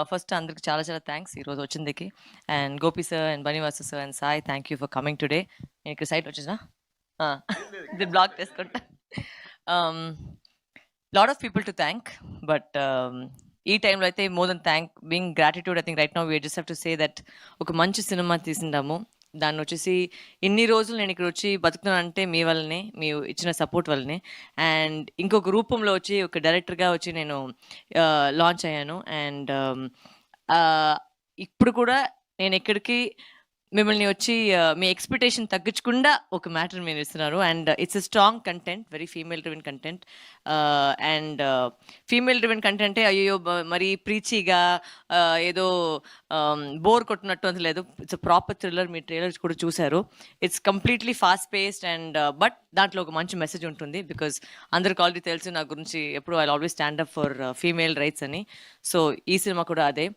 First అందరికి చాలా చాలా థ్యాంక్స్ ఈరోజు వచ్చిందికి. అండ్ గోపి సార్ అండ్ బనివాసు sir and Sai thank you for coming today. నేను ఇక్కడ సైట్ వచ్చేసిన ఇది బ్లాక్ చేసుకుంటా. Lot of people to thank but ఈ టైంలో అయితే more than thank being gratitude. I think right now we just have to say that ఒక మంచి సినిమా తీసిండాము. దాన్ని వచ్చేసి ఇన్ని రోజులు నేను ఇక్కడ వచ్చి బతుకుతున్నానంటే మీ వల్లనే, మీ ఇచ్చిన సపోర్ట్ వల్లనే. అండ్ ఇంకొక రూపంలో వచ్చి ఒక డైరెక్టర్గా వచ్చి నేను లాంచ్ అయ్యాను. అండ్ ఇప్పుడు కూడా నేను ఎక్కడికి మిమ్మల్ని వచ్చి మీ ఎక్స్పెక్టేషన్ తగ్గించకుండా ఒక మ్యాటర్ మీరు ఇస్తున్నారు. And it's a strong content, very female driven content. And female driven కంటెంటే అయ్యో మరి ప్రీచీగా ఏదో బోర్ కొట్టినట్టు అంత లేదు. It's proper thriller. మీ ట్రైలర్స్ కూడా చూశారు. It's completely fast paced and but దాంట్లో ఒక మంచి మెసేజ్ ఉంటుంది. బికాస్ అందరికి ఆల్రెడీ తెలుసు నా గురించి, ఎప్పుడు I always stand up for female rights అని. సో ఈ సినిమా కూడా అదే.